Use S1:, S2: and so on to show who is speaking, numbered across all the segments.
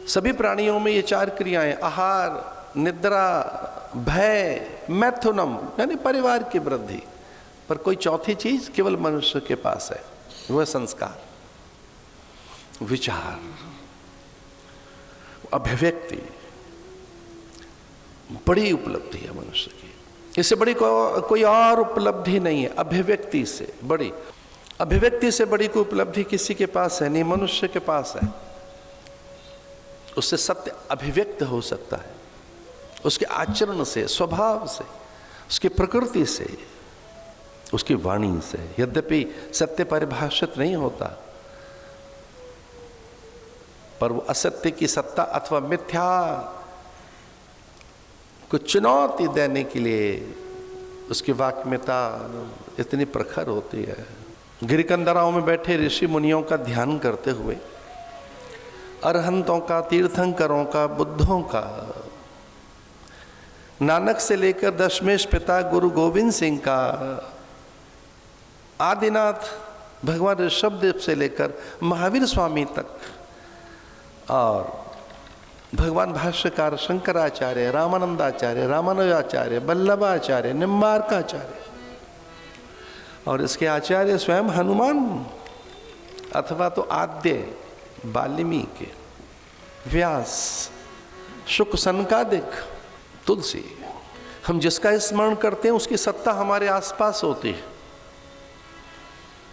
S1: सभी प्राणियों में ये 4 क्रियाएं, आहार, निद्रा, भय, मैथुनम यानी परिवार की वृद्धि, पर कोई चौथी चीज केवल मनुष्य के पास है, वह संस्कार, विचार, अभिव्यक्ति। बड़ी उपलब्धि है मनुष्य की, इससे बड़ी कोई और उपलब्धि नहीं है। अभिव्यक्ति से बड़ी, अभिव्यक्ति से बड़ी कोई उपलब्धि किसी के पास है नहीं, मनुष्य के पास है। उससे सत्य अभिव्यक्त हो सकता है, उसके आचरण से, स्वभाव से, उसकी प्रकृति से, उसकी वाणी से। यद्यपि सत्य परिभाषित नहीं होता, पर वो असत्य की सत्ता अथवा मिथ्या को चुनौती देने के लिए उसकी वाक्यता इतनी प्रखर होती है। गिरिकंदराओं में बैठे ऋषि मुनियों का ध्यान करते हुए, अरहंतों का, तीर्थंकरों का, बुद्धों का, नानक से लेकर दशमेश पिता गुरु गोविंद सिंह का, आदिनाथ भगवान ऋषभदेव से लेकर महावीर स्वामी तक, और भगवान भाष्यकार शंकराचार्य, रामानंदाचार्य, रामानुजाचार्य, वल्लभाचार्य, निम्बार्काचार्य, और इसके आचार्य स्वयं हनुमान, अथवा तो आद्य वाल्मीकि, व्यास, शुक, सनकादिक, तुलसी। हम जिसका स्मरण करते हैं उसकी सत्ता हमारे आसपास होती है।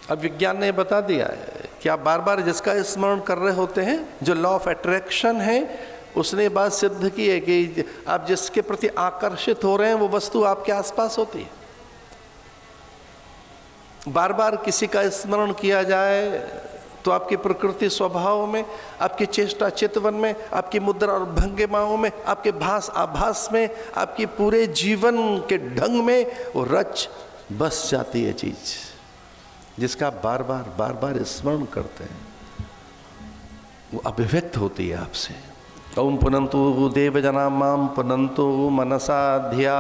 S1: अब विज्ञान ने बता दिया है कि आप बार बार जिसका स्मरण कर रहे होते हैं, जो लॉ ऑफ अट्रैक्शन है उसने बात सिद्ध की है कि आप जिसके प्रति आकर्षित हो रहे हैं वो वस्तु आपके आसपास होती है। बार बार किसी का स्मरण किया जाए तो आपकी प्रकृति स्वभाव में, आपकी चेष्टा चितवन में, आपकी मुद्रा और भंगिमाओं में, आपके भास आभास में, आपकी पूरे जीवन के ढंग में वो रच बस जाती है चीज, जिसका बार बार स्मरण करते हैं, वो अभिव्यक्त होती है आपसे। ओम पुनंतु देवजना माम पुनंतु मनसा धिया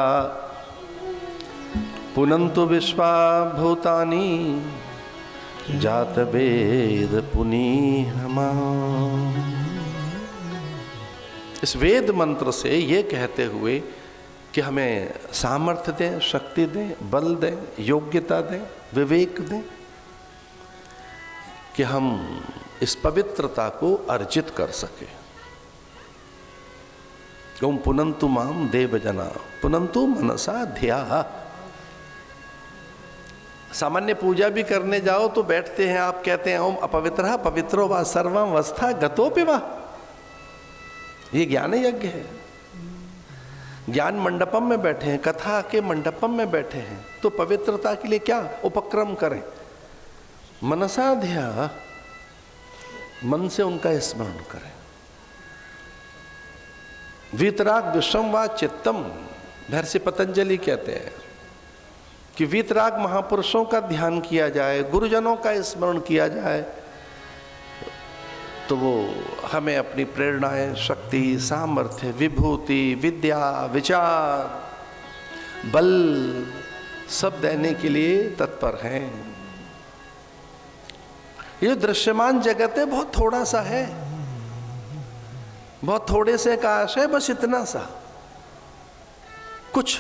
S1: पुनंतु विश्वा भूतानि जात वेद पुनीहमा। इस वेद मंत्र से ये कहते हुए कि हमें सामर्थ्य दें, शक्ति दें, बल दें, योग्यता दें, विवेक दें, कि हम इस पवित्रता को अर्जित कर सके। ओम पुनंतु माम देवजना पुनंतु मनसा धिया। सामान्य पूजा भी करने जाओ तो बैठते हैं, आप कहते हैं ओम अपवित्रः पवित्रो वा सर्वावस्था गतोपि वा। ये ज्ञान यज्ञ है। ज्ञान मंडपम में बैठे हैं, कथा के मंडपम में बैठे हैं, तो पवित्रता के लिए क्या उपक्रम करें? मनसा ध्या, मन से उनका स्मरण करें। वीतराग विश्वम वा चित्तम, महर्षि पतंजलि कहते हैं कि वीतराग महापुरुषों का ध्यान किया जाए, गुरुजनों का स्मरण किया जाए, तो वो हमें अपनी प्रेरणाएं, शक्ति, सामर्थ्य, विभूति, विद्या, विचार, बल सब देने के लिए तत्पर हैं। ये दृश्यमान जगत है, बहुत थोड़ा सा है, बहुत थोड़े से काश है, बस इतना सा कुछ।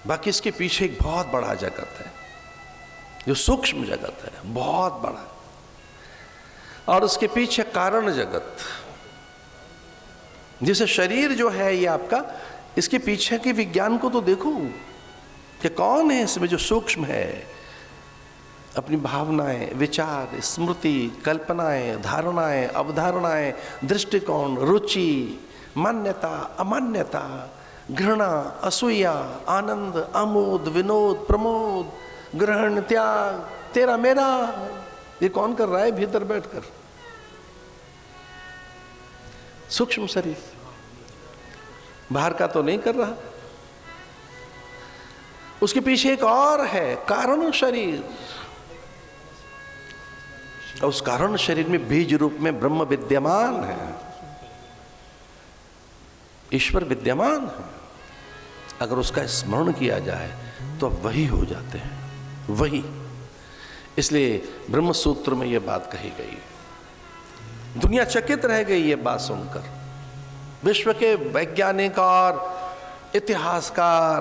S1: बाकी इसके पीछे एक बहुत बड़ा जगत है, जो सूक्ष्म जगत है, बहुत बड़ा, और उसके पीछे कारण जगत, जैसे शरीर जो है ये आपका, इसके पीछे के विज्ञान को तो देखो कि कौन है इसमें जो सूक्ष्म है। अपनी भावनाएं, विचार, स्मृति, कल्पनाएं, धारणाएं, अवधारणाएं, दृष्टिकोण, रुचि, मान्यता, अमान्यता, घृणा, असूया, आनंद, आमोद, विनोद, प्रमोद, ग्रहण, त्याग, तेरा मेरा, ये कौन कर रहा है भीतर बैठकर? सूक्ष्म शरीर, बाहर का तो नहीं कर रहा। उसके पीछे एक और है, कारण शरीर, और उस कारण शरीर में बीज रूप में ब्रह्म विद्यमान है, ईश्वर विद्यमान है। अगर उसका स्मरण किया जाए तो वही हो जाते हैं, वही। इसलिए ब्रह्म सूत्र में यह बात कही गई है। दुनिया चकित रह गई ये बात सुनकर। विश्व के वैज्ञानिक और इतिहासकार,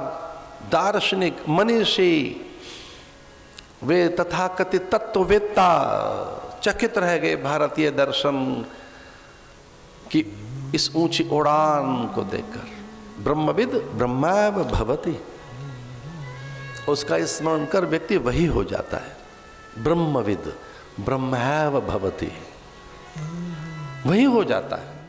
S1: दार्शनिक, मनीषी, वे तथाकथित तत्ववेत्ता चकित रह गए भारतीय दर्शन की इस ऊंची उड़ान को देखकर। ब्रह्मविद ब्रह्मैव भवति, उसका स्मरण कर व्यक्ति वही हो जाता है। ब्रह्मविद ब्रह्मैव भवति, वही हो जाता है।